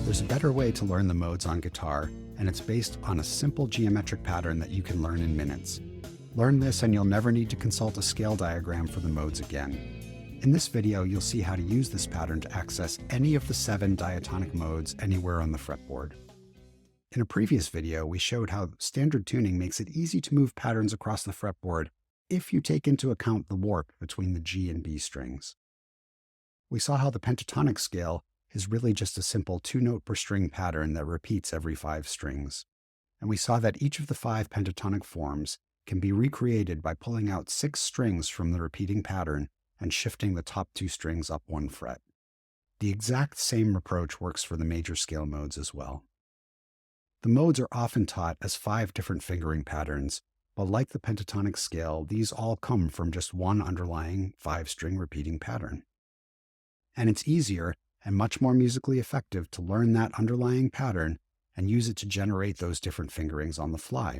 There's a better way to learn the modes on guitar, and it's based on a simple geometric pattern that you can learn in minutes. Learn this and you'll never need to consult a scale diagram for the modes again. In this video, you'll see how to use this pattern to access any of the 7 diatonic modes anywhere on the fretboard. In a previous video, we showed how standard tuning makes it easy to move patterns across the fretboard if you take into account the warp between the G and B strings. We saw how the pentatonic scale is really just a simple 2-note per string pattern that repeats every 5 strings. And we saw that each of the 5 pentatonic forms can be recreated by pulling out 6 strings from the repeating pattern and shifting the top 2 strings up 1 fret. The exact same approach works for the major scale modes as well. The modes are often taught as 5 different fingering patterns, but like the pentatonic scale, these all come from just one underlying 5-string repeating pattern. And it's easier and much more musically effective to learn that underlying pattern and use it to generate those different fingerings on the fly.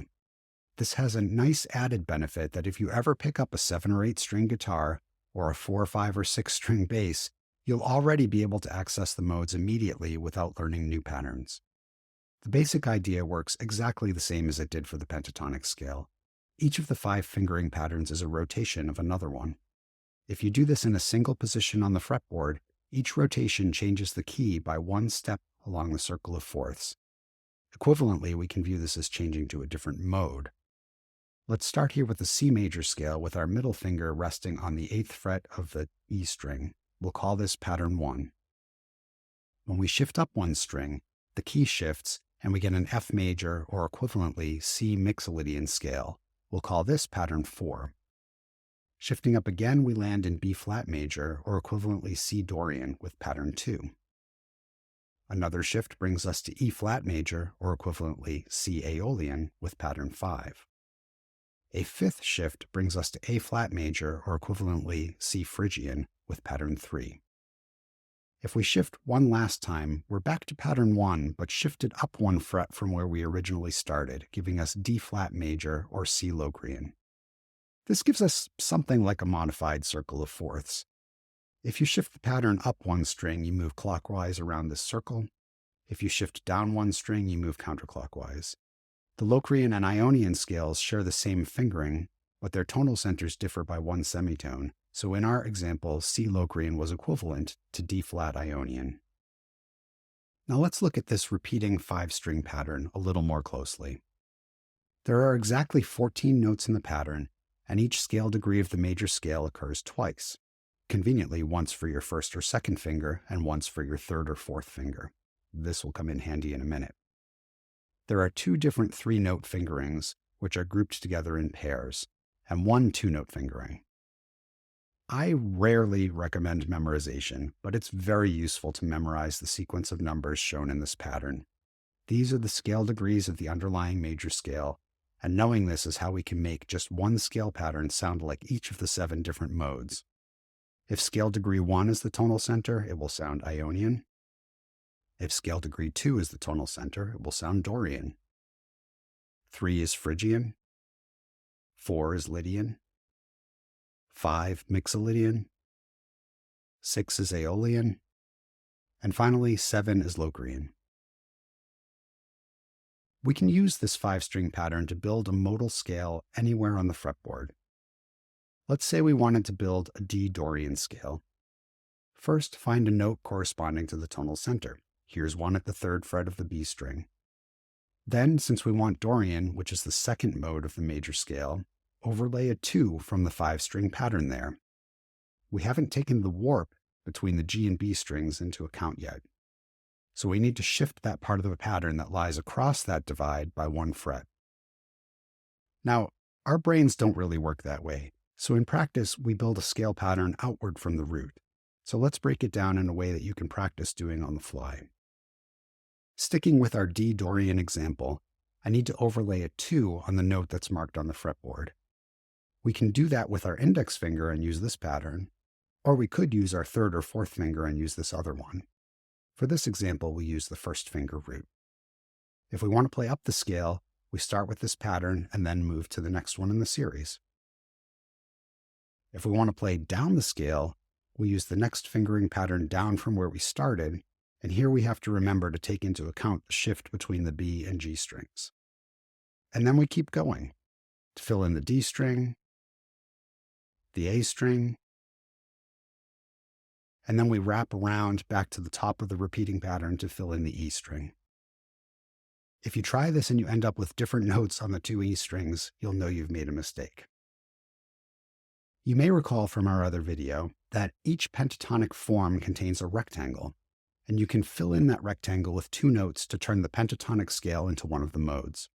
This has a nice added benefit that if you ever pick up a 7 or 8 string guitar or a 4, 5, or 6 string bass, you'll already be able to access the modes immediately without learning new patterns. The basic idea works exactly the same as it did for the pentatonic scale. Each of the 5 fingering patterns is a rotation of another one. If you do this in a single position on the fretboard, each rotation changes the key by 1 step along the circle of fourths. Equivalently, we can view this as changing to a different mode. Let's start here with the C major scale with our middle finger resting on the 8th fret of the E string. We'll call this pattern 1. When we shift up 1 string, the key shifts and we get an F major or equivalently C mixolydian scale. We'll call this pattern 4. Shifting up again, we land in B flat major or equivalently C Dorian with pattern 2. Another shift brings us to E flat major or equivalently C Aeolian with pattern 5. A 5th shift brings us to A flat major or equivalently C Phrygian with pattern 3. If we shift one last time, we're back to pattern 1, but shifted up 1 fret from where we originally started, giving us D flat major or C Locrian. This gives us something like a modified circle of fourths. If you shift the pattern up 1 string, you move clockwise around this circle. If you shift down 1 string, you move counterclockwise. The Locrian and Ionian scales share the same fingering, but their tonal centers differ by 1 semitone, so in our example, C Locrian was equivalent to D flat Ionian. Now let's look at this repeating 5-string pattern a little more closely. There are exactly 14 notes in the pattern, and each scale degree of the major scale occurs twice, conveniently once for your 1st or 2nd finger and once for your 3rd or 4th finger. This will come in handy in a minute. There are 2 different 3-note fingerings, which are grouped together in pairs, and 1 2-note fingering. I rarely recommend memorization, but it's very useful to memorize the sequence of numbers shown in this pattern. These are the scale degrees of the underlying major scale, and knowing this is how we can make just one scale pattern sound like each of the 7 different modes. If scale degree 1 is the tonal center, it will sound Ionian. If scale degree 2 is the tonal center, it will sound Dorian. 3 is Phrygian. 4 is Lydian. 5 mixolydian. 6 is Aeolian. And finally, 7 is Locrian. We can use this 5-string pattern to build a modal scale anywhere on the fretboard. Let's say we wanted to build a D Dorian scale. First, find a note corresponding to the tonal center. Here's one at the 3rd fret of the B string. Then, since we want Dorian, which is the 2nd mode of the major scale, overlay a 2 from the 5-string pattern there. We haven't taken the warp between the G and B strings into account yet, so we need to shift that part of the pattern that lies across that divide by 1 fret. Now, our brains don't really work that way, so in practice, we build a scale pattern outward from the root. So let's break it down in a way that you can practice doing on the fly. Sticking with our D Dorian example, I need to overlay a 2 on the note that's marked on the fretboard. We can do that with our index finger and use this pattern, or we could use our 3rd or 4th finger and use this other one. For this example, we use the 1st finger root. If we want to play up the scale, we start with this pattern and then move to the next one in the series. If we want to play down the scale, we use the next fingering pattern down from where we started And here we have to remember to take into account the shift between the B and G strings. And then we keep going to fill in the D string, the A string, and then we wrap around back to the top of the repeating pattern to fill in the E string. If you try this and you end up with different notes on the two E strings, you'll know you've made a mistake. You may recall from our other video that each pentatonic form contains a rectangle, and you can fill in that rectangle with two notes to turn the pentatonic scale into one of the modes.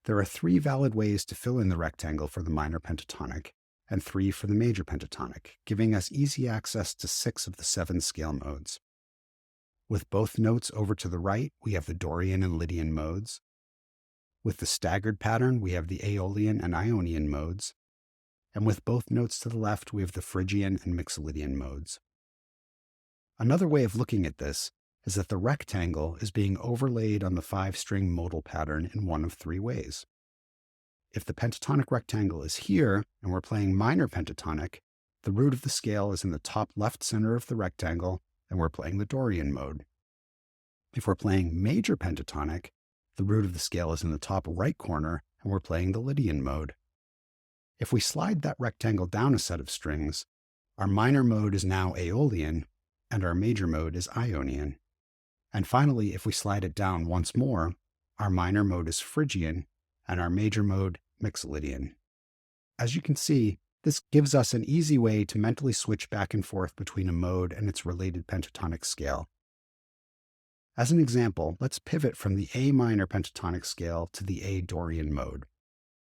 There are 3 valid ways to fill in the rectangle for the minor pentatonic, and 3 for the major pentatonic, giving us easy access to 6 of the 7 scale modes. With both notes over to the right, we have the Dorian and Lydian modes. With the staggered pattern, we have the Aeolian and Ionian modes. And with both notes to the left, we have the Phrygian and Mixolydian modes. Another way of looking at this is that the rectangle is being overlaid on the 5-string modal pattern in one of 3 ways. If the pentatonic rectangle is here and we're playing minor pentatonic, the root of the scale is in the top left center of the rectangle and we're playing the Dorian mode. If we're playing major pentatonic, the root of the scale is in the top right corner and we're playing the Lydian mode. If we slide that rectangle down a set of strings, our minor mode is now Aeolian and our major mode is Ionian. And finally, if we slide it down once more, our minor mode is Phrygian and our major mode Mixolydian. As you can see, this gives us an easy way to mentally switch back and forth between a mode and its related pentatonic scale. As an example, let's pivot from the A minor pentatonic scale to the A Dorian mode.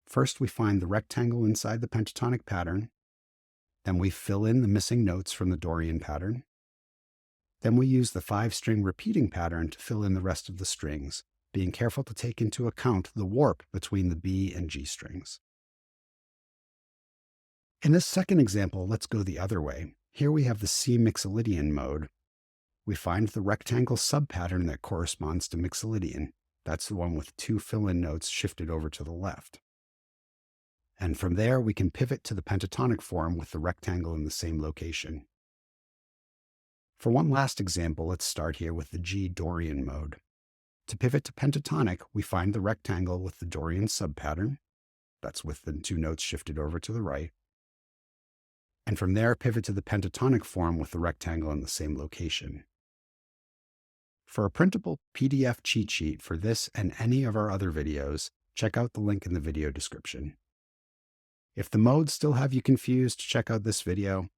First, we find the rectangle inside the pentatonic pattern. Then we fill in the missing notes from the Dorian pattern. Then we use the 5-string repeating pattern to fill in the rest of the strings, being careful to take into account the warp between the B and G strings. In this second example, let's go the other way. Here we have the C Mixolydian mode. We find the rectangle subpattern that corresponds to Mixolydian. That's the one with 2 fill-in notes shifted over to the left. And from there, we can pivot to the pentatonic form with the rectangle in the same location. For one last example, let's start here with the G Dorian mode. To pivot to pentatonic, we find the rectangle with the Dorian subpattern. That's with the 2 notes shifted over to the right. And from there, pivot to the pentatonic form with the rectangle in the same location. For a printable PDF cheat sheet for this and any of our other videos, check out the link in the video description. If the modes still have you confused, check out this video.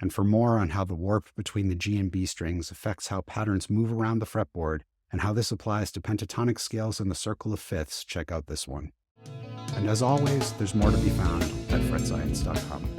And for more on how the warp between the G and B strings affects how patterns move around the fretboard and how this applies to pentatonic scales in the circle of fifths, check out this one. And as always, there's more to be found at fretscience.com.